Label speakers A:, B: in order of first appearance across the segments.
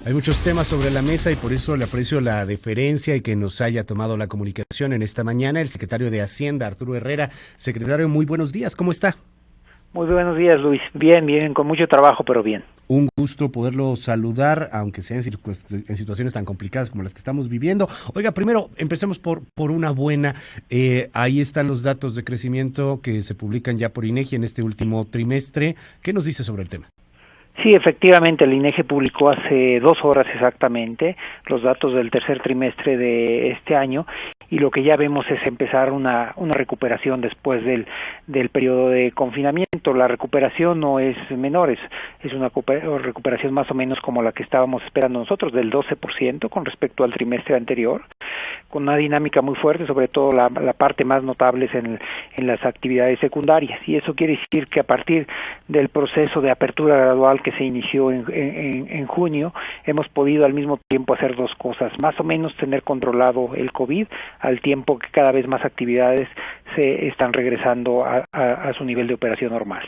A: Hay muchos temas sobre la mesa y por eso le aprecio la deferencia y que nos haya tomado la comunicación en esta mañana el secretario de Hacienda, Arturo Herrera. Secretario, muy buenos días, ¿cómo está?
B: Muy buenos días, Luis. Bien, bien, con mucho trabajo, pero bien.
A: Un gusto poderlo saludar, aunque sea en situaciones tan complicadas como las que estamos viviendo. Oiga, primero empecemos por una buena. Ahí están los datos de crecimiento que se publican ya por INEGI en este último trimestre. ¿Qué nos dice sobre el tema?
B: Sí, efectivamente, el INEGI publicó hace 2 horas exactamente los datos del tercer trimestre de este año y lo que ya vemos es empezar una recuperación después del periodo de confinamiento. La recuperación no es menor, es una recuperación más o menos como la que estábamos esperando nosotros, del 12% con respecto al trimestre anterior, con una dinámica muy fuerte, sobre todo la parte más notable es en las actividades secundarias, y eso quiere decir que a partir del proceso de apertura gradual que se inició en junio, hemos podido al mismo tiempo hacer dos cosas, más o menos tener controlado el COVID, al tiempo que cada vez más actividades se están regresando a su nivel de operación normal.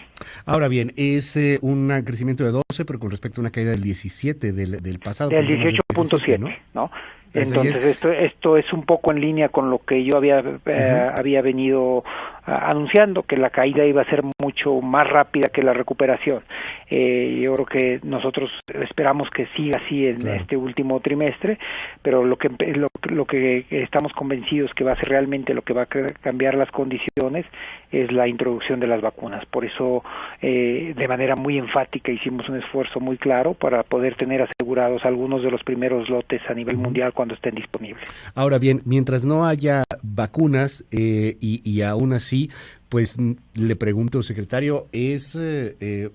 A: Ahora bien, es un crecimiento de 12, pero con respecto a una caída del 17 del pasado.
B: Del 18.7, ¿no? Entonces esto es un poco en línea con lo que yo había venido anunciando, que la caída iba a ser mucho más rápida que la recuperación. Yo creo que nosotros esperamos que siga así en este último trimestre, pero lo que estamos convencidos que va a ser realmente lo que va a cambiar las condiciones es la introducción de las vacunas. Por eso, de manera muy enfática, hicimos un esfuerzo muy claro para poder tener asegurados algunos de los primeros lotes a nivel mundial cuando estén disponibles.
A: Ahora bien, mientras no haya vacunas y aún así, pues le pregunto, secretario, ¿es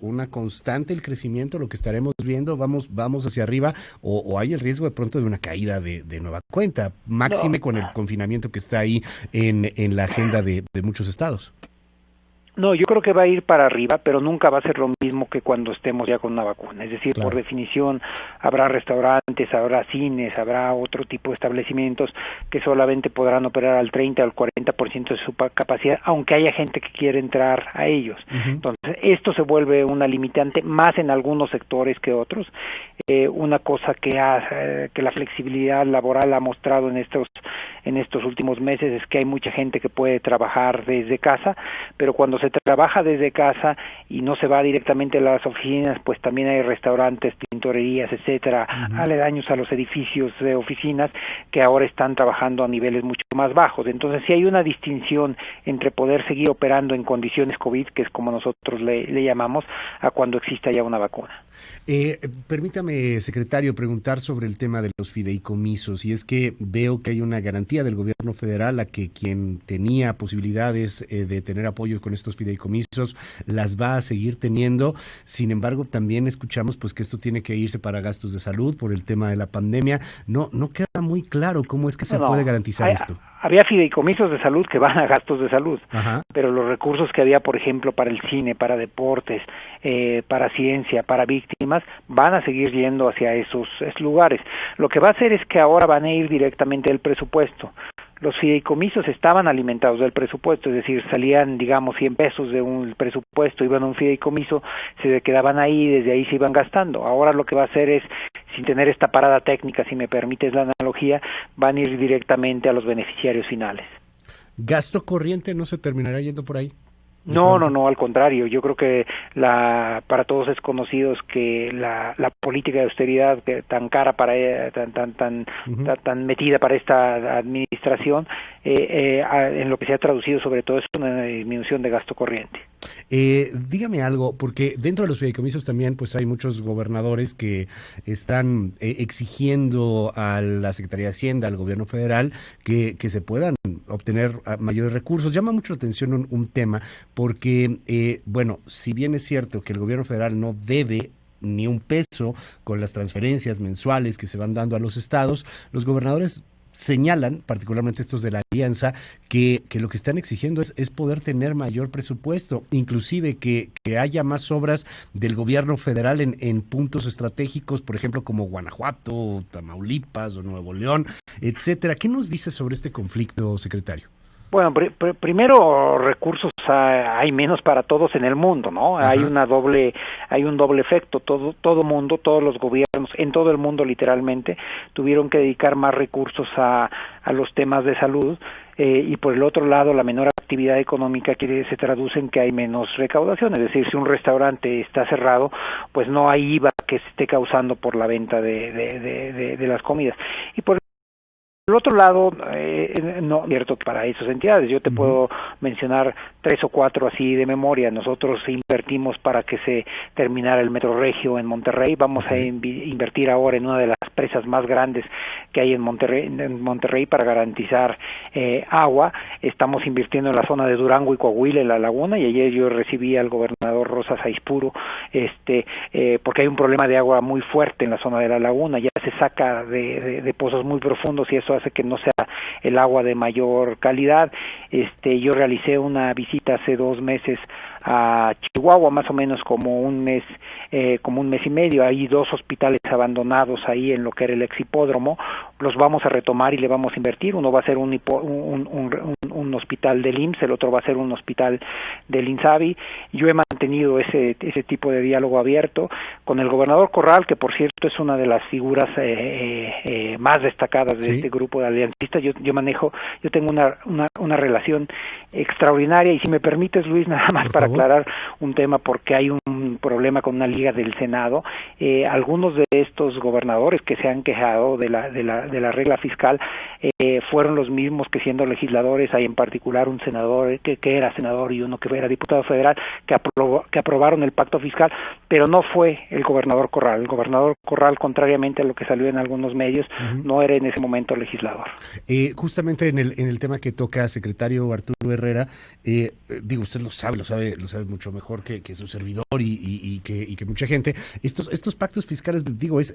A: una constante el crecimiento, lo que estaremos viendo? ¿Vamos hacia arriba o hay el riesgo de pronto de una caída de nueva cuenta? Máxime con el confinamiento que está ahí en la agenda de muchos estados.
B: No, yo creo que va a ir para arriba, pero nunca va a ser lo mismo que cuando estemos ya con una vacuna. Es decir, por definición, habrá restaurantes, habrá cines, habrá otro tipo de establecimientos que solamente podrán operar al 30 o al 40% de su capacidad, aunque haya gente que quiere entrar a ellos. Entonces, esto se vuelve una limitante más en algunos sectores que otros. Una cosa que la flexibilidad laboral ha mostrado en estos últimos meses es que hay mucha gente que puede trabajar desde casa, pero cuando se trabaja desde casa y no se va directamente a las oficinas, pues también hay restaurantes, tintorerías, etcétera, aledaños a los edificios de oficinas que ahora están trabajando a niveles mucho más bajos. Entonces, sí hay una distinción entre poder seguir operando en condiciones COVID, que es como nosotros le llamamos, a cuando exista ya una vacuna.
A: Permítame, secretario, preguntar sobre el tema de los fideicomisos, y es que veo que hay una garantía del gobierno federal a que quien tenía posibilidades de tener apoyo con estos fideicomisos las va a seguir teniendo. Sin embargo, también escuchamos pues que esto tiene que irse para gastos de salud por el tema de la pandemia. No queda muy claro cómo es que se puede garantizar esto.
B: Había fideicomisos de salud que van a gastos de salud, pero los recursos que había, por ejemplo, para el cine, para deportes, para ciencia, para víctimas, van a seguir yendo hacia esos lugares. Lo que va a hacer es que ahora van a ir directamente del presupuesto. Los fideicomisos estaban alimentados del presupuesto, es decir, salían, digamos, 100 pesos de un presupuesto, iban a un fideicomiso, se quedaban ahí, desde ahí se iban gastando. Ahora lo que va a hacer es, sin tener esta parada técnica, si me permites la analogía, van a ir directamente a los beneficiarios finales.
A: ¿Gasto corriente no se terminará yendo por ahí?
B: No, al contrario, yo creo que para todos es conocido que la política de austeridad tan cara tan metida para esta administración, en lo que se ha traducido sobre todo es una disminución de gasto corriente.
A: Dígame algo, porque dentro de los fideicomisos también pues hay muchos gobernadores que están exigiendo a la Secretaría de Hacienda, al gobierno federal, que se puedan obtener mayores recursos. Llama mucho la atención un tema, porque, bueno, si bien es cierto que el gobierno federal no debe ni un peso con las transferencias mensuales que se van dando a los estados, los gobernadores señalan, particularmente estos de la alianza, que lo que están exigiendo es poder tener mayor presupuesto, inclusive que haya más obras del gobierno federal en puntos estratégicos, por ejemplo, como Guanajuato, Tamaulipas o Nuevo León, etcétera. ¿Qué nos dice sobre este conflicto, secretario?
B: Bueno, primero recursos hay menos para todos en el mundo, ¿no? Hay un doble efecto. Todo mundo, todos los gobiernos en todo el mundo literalmente tuvieron que dedicar más recursos a los temas de salud, y por el otro lado la menor actividad económica que se traduce en que hay menos recaudación. Es decir, si un restaurante está cerrado, pues no hay IVA que se esté causando por la venta de las comidas. Y por el otro lado, no es cierto que para esas entidades. Yo te puedo mencionar 3 o 4 así de memoria. Nosotros invertimos para que se terminara el Metro Regio en Monterrey. Vamos a invertir ahora en una de las presas más grandes que hay en Monterrey para garantizar agua. Estamos invirtiendo en la zona de Durango y Coahuila, en la laguna, y ayer yo recibí al gobernador Rosa Saispuro, porque hay un problema de agua muy fuerte en la zona de la laguna. Ya se saca de pozos muy profundos y eso hace que no sea el agua de mayor calidad. Yo realicé una visita hace 2 meses a Chihuahua, más o menos como un mes y medio. Hay 2 hospitales abandonados ahí en lo que era el ex hipódromo. Los vamos a retomar y le vamos a invertir. Uno va a ser un hospital del IMSS, el otro va a ser un hospital del INSABI. Yo he mantenido ese tipo de diálogo abierto con el gobernador Corral, que por cierto es una de las figuras más destacadas de este grupo de aliancistas. Yo tengo una relación extraordinaria, y si me permites, Luis, nada más para aclarar un tema, porque hay un problema con una liga del Senado. Algunos de estos gobernadores que se han quejado de la regla fiscal fueron los mismos que, siendo legisladores, hay en particular un senador que era senador y uno que era diputado federal, que aprobaron el pacto fiscal, pero no fue el gobernador Corral. El gobernador Corral, contrariamente a lo que salió en algunos medios, no era en ese momento legislador.
A: Justamente en el tema que toca, secretario Arturo Herrera, usted lo sabe mucho mejor que su servidor y que mucha gente. Estos pactos fiscales,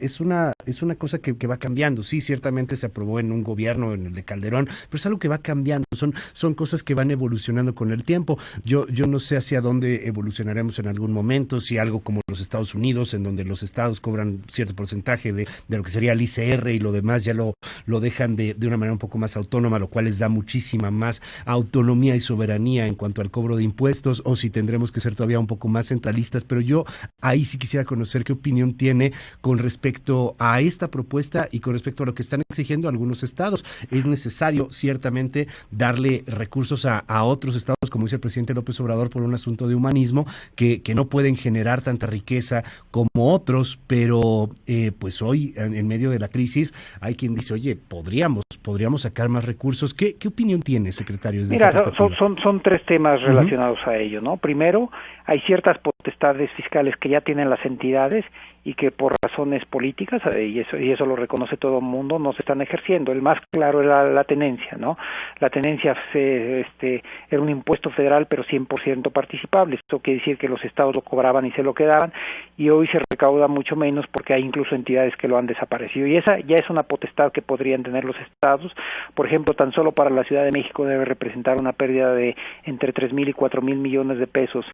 A: es una cosa que va cambiando. Sí, ciertamente se aprobó en un gobierno, en el de Calderón, pero es algo que va cambiando. Son cosas que van evolucionando con el tiempo. Yo no sé hacia dónde evolucionaremos en algún momento, si algo como los Estados Unidos, en donde los estados cobran cierto porcentaje de lo que sería el ICR y lo demás ya lo dejan de una manera un poco más autónoma, lo cual les da muchísima más autonomía y soberanía en cuanto al cobro de impuestos, o si tendremos que ser todavía un poco más centralistas. Pero yo ahí sí quisiera conocer qué opinión tiene con respecto a esta propuesta y con respecto a lo que están exigiendo algunos estados. Es necesario ciertamente darle recursos a otros estados, como dice el presidente López Obrador, por un asunto de humanismo, que no pueden generar tanta riqueza como otros, pero pues hoy, en medio de la crisis, hay quien dice, oye, podríamos sacar más recursos. ¿Qué opinión tiene, secretario?
B: Mira, son 3 temas relacionados a ello, ¿no? Primero, hay ciertas potestades fiscales que ya tienen las entidades y que por razones políticas, y eso lo reconoce todo el mundo, no se están ejerciendo. El más claro era la tenencia, ¿no? La tenencia era un impuesto federal, pero 100% participable. Esto quiere decir que los estados lo cobraban y se lo quedaban, y hoy se recauda mucho menos porque hay incluso entidades que lo han desaparecido. Y esa ya es una potestad que podrían tener los estados. Por ejemplo, tan solo para la Ciudad de México debe representar una pérdida de entre 3,000 y 4,000 millones de pesos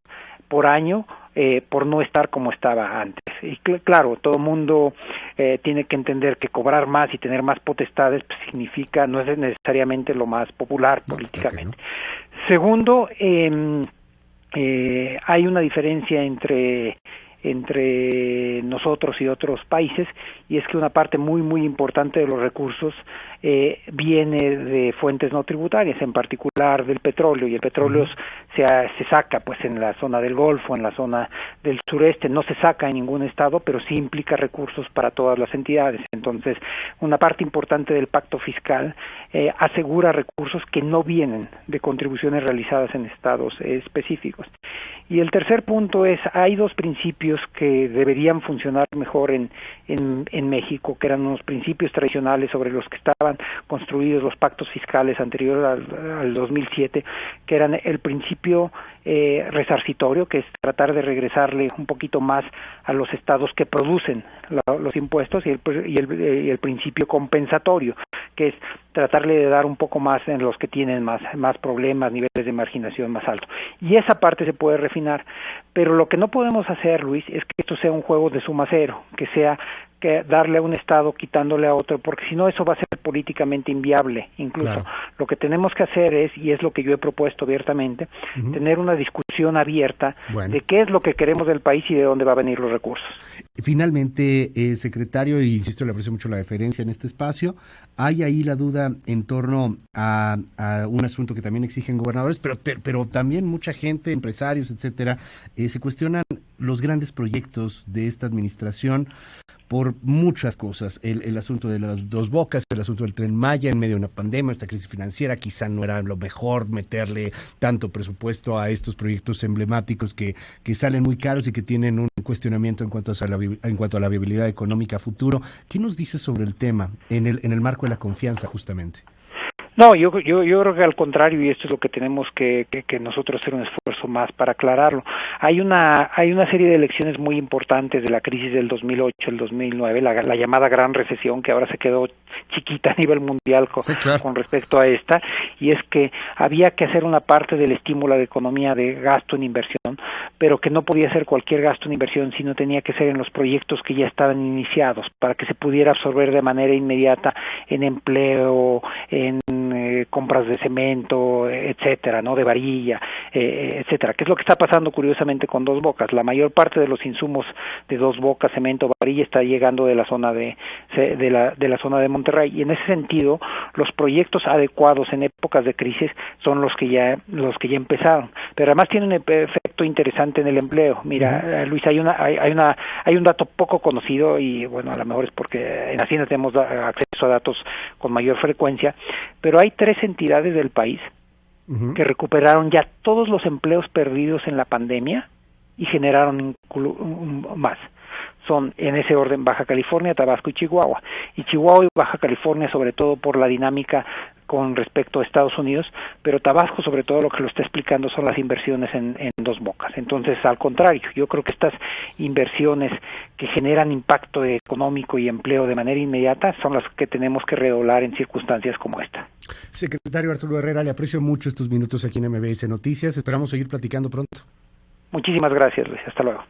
B: por año, por no estar como estaba antes. Y claro, todo el mundo tiene que entender que cobrar más y tener más potestades pues, significa, no es necesariamente lo más popular políticamente. No. Segundo, hay una diferencia entre nosotros y otros países, y es que una parte muy muy importante de los recursos viene de fuentes no tributarias, en particular del petróleo, y el petróleo se saca pues en la zona del Golfo, en la zona del sureste, no se saca en ningún estado, pero sí implica recursos para todas las entidades. Entonces, una parte importante del pacto fiscal asegura recursos que no vienen de contribuciones realizadas en estados específicos. Y el tercer punto es, hay 2 principios que deberían funcionar mejor en México, que eran unos principios tradicionales sobre los que estaban construidos los pactos fiscales anteriores al 2007, que eran el principio resarcitorio, que es tratar de regresarle un poquito más a los estados que producen los impuestos, y el principio compensatorio, que es tratarle de dar un poco más en los que tienen más problemas, niveles de marginación más altos. Y esa parte se puede refinar, pero lo que no podemos hacer, Luis, es que esto sea un juego de suma cero, que sea que darle a un estado quitándole a otro, porque si no eso va a ser políticamente inviable. Incluso Lo que tenemos que hacer es, y es lo que yo he propuesto abiertamente, tener una discusión abierta de qué es lo que queremos del país y de dónde va a venir los recursos.
A: Finalmente, secretario, y insisto, le aprecio mucho la deferencia en este espacio, hay ahí la duda en torno a un asunto que también exigen gobernadores, pero también mucha gente, empresarios, etcétera, se cuestionan los grandes proyectos de esta administración por muchas cosas. El asunto de las Dos Bocas, el asunto del Tren Maya en medio de una pandemia, esta crisis financiera, quizá no era lo mejor meterle tanto presupuesto a estos proyectos emblemáticos que salen muy caros y que tienen un cuestionamiento en cuanto a la viabilidad económica a futuro. ¿Qué nos dice sobre el tema en el marco de la confianza, justamente?
B: No, yo creo que al contrario, y esto es lo que tenemos que nosotros hacer un esfuerzo más para aclararlo. Hay una serie de lecciones muy importantes de la crisis del 2008, el 2009, la llamada Gran Recesión, que ahora se quedó chiquita a nivel mundial con respecto a esta, y es que había que hacer una parte del estímulo a la economía de gasto en inversión, pero que no podía ser cualquier gasto en inversión, sino tenía que ser en los proyectos que ya estaban iniciados, para que se pudiera absorber de manera inmediata en empleo, en compras de cemento, etcétera, ¿no? De varilla, etcétera. ¿Qué es lo que está pasando curiosamente con Dos Bocas? La mayor parte de los insumos de Dos Bocas, cemento, varilla, está llegando de la zona de la zona de Monterrey, y en ese sentido los proyectos adecuados en épocas de crisis son los que ya empezaron, pero además tienen un efecto interesante en el empleo. Mira, Luis, hay un dato poco conocido, y bueno, a lo mejor es porque en Hacienda tenemos acceso a datos con mayor frecuencia, pero hay 3 entidades del país que recuperaron ya todos los empleos perdidos en la pandemia y generaron más. Son en ese orden Baja California, Tabasco y Chihuahua. Y Chihuahua y Baja California sobre todo por la dinámica con respecto a Estados Unidos, pero Tabasco sobre todo lo que lo está explicando son las inversiones en Dos Bocas. Entonces, al contrario, yo creo que estas inversiones que generan impacto económico y empleo de manera inmediata son las que tenemos que redoblar en circunstancias como esta.
A: Secretario Arturo Herrera, le aprecio mucho estos minutos aquí en MBS Noticias. Esperamos seguir platicando pronto.
B: Muchísimas gracias, Luis. Hasta luego.